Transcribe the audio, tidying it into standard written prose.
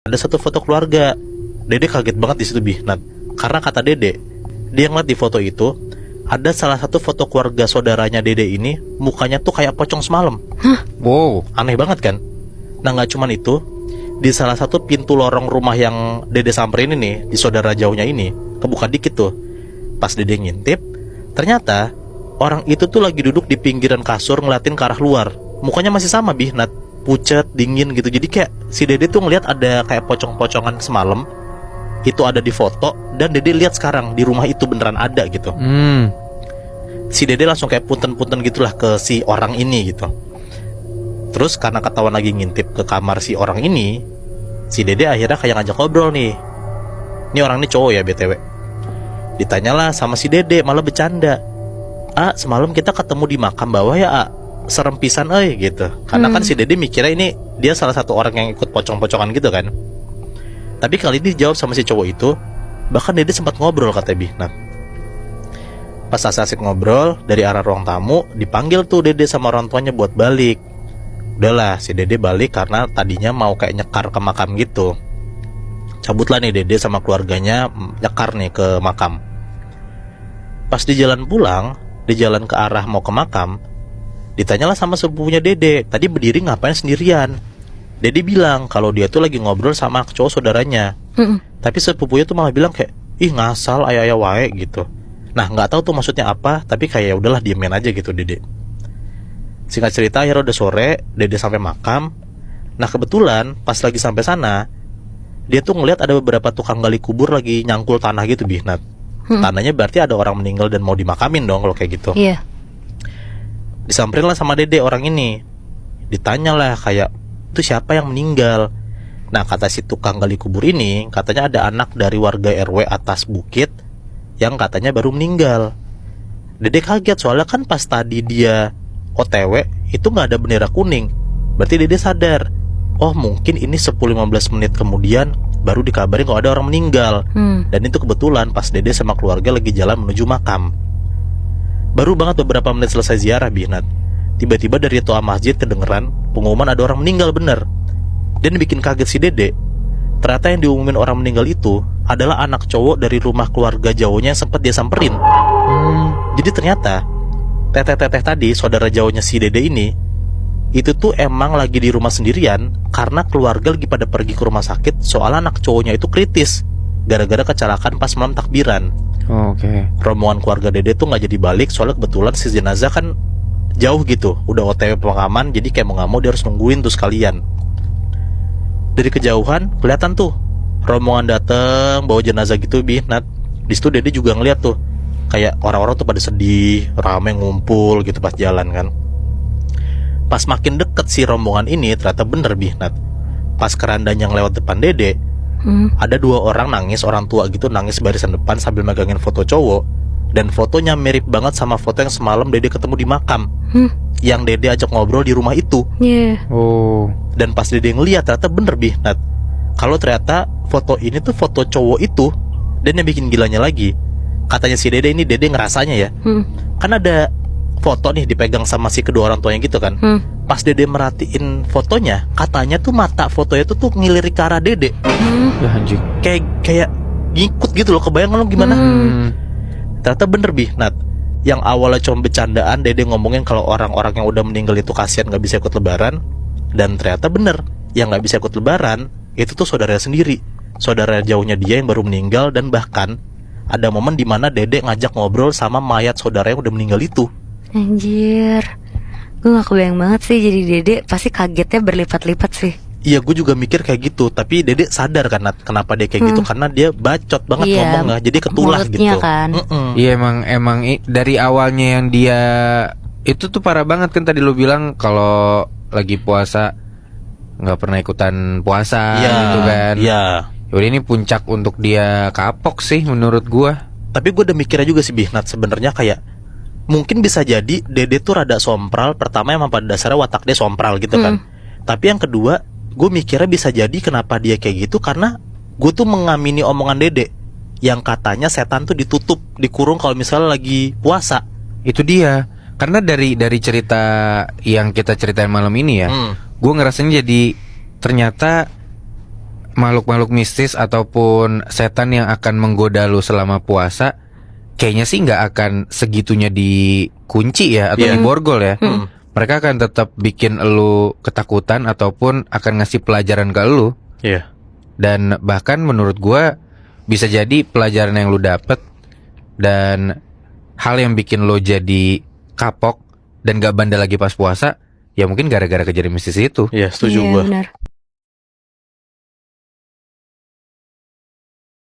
ada satu foto keluarga. Dede kaget banget di situ Bihnat, karena kata Dede, dia ngeliat di foto itu ada salah satu foto keluarga saudaranya Dede ini, mukanya tuh kayak pocong semalam. Wow. Aneh banget kan? Nah gak cuman itu, di salah satu pintu lorong rumah yang Dede samperin ini, di saudara jauhnya ini, kebuka dikit tuh. Pas Dede ngintip, ternyata orang itu tuh lagi duduk di pinggiran kasur ngeliatin ke arah luar. Mukanya masih sama Bihnat, pucet, dingin gitu. Jadi kayak si Dede tuh ngeliat ada kayak pocong-pocongan semalam, itu ada di foto, dan Dede lihat sekarang di rumah itu beneran ada gitu. Si Dede langsung kayak punten-punten gitulah ke si orang ini gitu. Terus karena ketahuan lagi ngintip ke kamar si orang ini, si Dede akhirnya kayak ngajak ngobrol nih. Ini orang ini cowok ya BTW. Ditanyalah sama si Dede, malah bercanda. Semalam kita ketemu di makam bawah ya serem pisan gitu. Karena kan si Dede mikirnya ini dia salah satu orang yang ikut pocong-pocongan gitu kan. Tapi kali ini dijawab sama si cowok itu. Bahkan Dede sempat ngobrol kata Bihnat. Pas asik ngobrol, dari arah ruang tamu dipanggil tuh Dede sama orang tuanya buat balik. Udahlah, si Dede balik karena tadinya mau kayak nyekar ke makam gitu. Cabutlah nih Dede sama keluarganya nyekar nih ke makam. Pas di jalan pulang, di jalan ke arah mau ke makam, ditanyalah sama sepupunya Dede, tadi berdiri ngapain sendirian. Dede bilang kalau dia tuh lagi ngobrol sama cowok saudaranya. Tapi sepupunya tuh malah bilang kayak, ih ngasal ayah-ayah wae gitu. Nah nggak tahu tuh maksudnya apa, tapi kayak ya udahlah diemin aja gitu Dede. Singkat cerita akhirnya udah sore, Dede sampai makam. Nah kebetulan pas lagi sampai sana, dia tuh ngeliat ada beberapa tukang gali kubur lagi nyangkul tanah gitu Bihnat. Tandanya berarti ada orang meninggal dan mau dimakamin dong kalau kayak gitu. Iya. Disamperin lah sama Dede orang ini. Ditanya lah kayak, itu siapa yang meninggal? Nah kata si tukang gali kubur ini, katanya ada anak dari warga RW atas bukit yang katanya baru meninggal. Dede kaget soalnya kan pas tadi dia OTW itu gak ada bendera kuning. Berarti Dede sadar, oh mungkin ini 10-15 menit kemudian baru dikabarin kalau ada orang meninggal. Dan itu kebetulan pas Dede sama keluarga lagi jalan menuju makam. Baru banget beberapa menit selesai ziarah Bihnat, tiba-tiba dari toa masjid kedengeran pengumuman ada orang meninggal bener. Dan bikin kaget si Dede, ternyata yang diumumin orang meninggal itu adalah anak cowok dari rumah keluarga jauhnya yang sempat dia samperin. Jadi ternyata teteh-teteh tadi, saudara jauhnya si Dede ini, itu tuh emang lagi di rumah sendirian karena keluarga lagi pada pergi ke rumah sakit soalnya anak cowoknya itu kritis gara-gara kecelakaan pas malam takbiran. Oke. Rombongan keluarga Dede tuh nggak jadi balik soalnya kebetulan si jenazah kan jauh gitu, udah OTW pemakaman, jadi kayak mau nggak mau dia harus nungguin tuh sekalian. Dari kejauhan kelihatan tuh rombongan dateng bawa jenazah gitu Bihnat. Di situ Dede juga ngeliat tuh kayak orang-orang tuh pada sedih, rame ngumpul gitu pas jalan kan. Pas makin deket si rombongan ini ternyata bener Bihnat, pas kerandanya yang lewat depan Dede, ada dua orang nangis, orang tua gitu nangis barisan depan sambil megangin foto cowok. Dan fotonya mirip banget sama foto yang semalam Dede ketemu di makam, yang Dede ajak ngobrol di rumah itu. Oh. Dan pas Dede ngeliat ternyata bener Bihnat, kalau ternyata foto ini tuh foto cowok itu. Dan yang bikin gilanya lagi, katanya si Dede ini, Dede ngerasanya ya, kan ada foto nih dipegang sama si kedua orang tuanya gitu kan. Pas Dede merhatiin fotonya, katanya tuh mata fotonya tuh ngelirik ke arah Dede. Ya anjing. Kayak ngikut gitu loh, kebayang lo gimana? Ternyata bener Bihnat, yang awalnya cuma bercandaan Dede ngomongin kalau orang-orang yang udah meninggal itu kasihan gak bisa ikut lebaran. Dan ternyata bener, yang gak bisa ikut lebaran itu tuh saudaranya sendiri, saudara jauhnya dia yang baru meninggal. Dan bahkan ada momen dimana Dede ngajak ngobrol sama mayat saudara yang udah meninggal itu. Anjir, gue gak kebayang banget sih. Jadi Dede pasti kagetnya berlipat-lipat sih. Iya, gue juga mikir kayak gitu. Tapi Dede sadar kan Nat, kenapa dia kayak gitu, karena dia bacot banget ngomongnya, jadi ketulah mulutnya gitu kan. Iya emang dari awalnya yang dia itu tuh parah banget kan. Tadi lu bilang kalau lagi puasa nggak pernah ikutan puasa gitu kan. Iya. Yaudah, ini puncak untuk dia kapok sih menurut gua. Tapi gue udah mikirnya juga sih Bihnat, sebenarnya kayak mungkin bisa jadi Dede tuh rada sompral. Pertama emang pada dasarnya watak dia sompral gitu kan. Tapi yang kedua, gue mikirnya bisa jadi kenapa dia kayak gitu karena gue tuh mengamini omongan Dede yang katanya setan tuh ditutup, dikurung kalau misalnya lagi puasa. Itu dia. Karena dari cerita yang kita ceritain malam ini ya, gue ngerasanya jadi ternyata makhluk-makhluk mistis ataupun setan yang akan menggoda lu selama puasa, kayaknya sih nggak akan segitunya dikunci ya atau Iya. diborgol ya. Mereka akan tetap bikin lu ketakutan ataupun akan ngasih pelajaran ke lu. Iya. Dan bahkan menurut gua bisa jadi pelajaran yang lu dapet dan hal yang bikin lo jadi kapok dan gak bandel lagi pas puasa, ya mungkin gara-gara kejadian mistis itu. Iya, setuju Iya, gua. benar.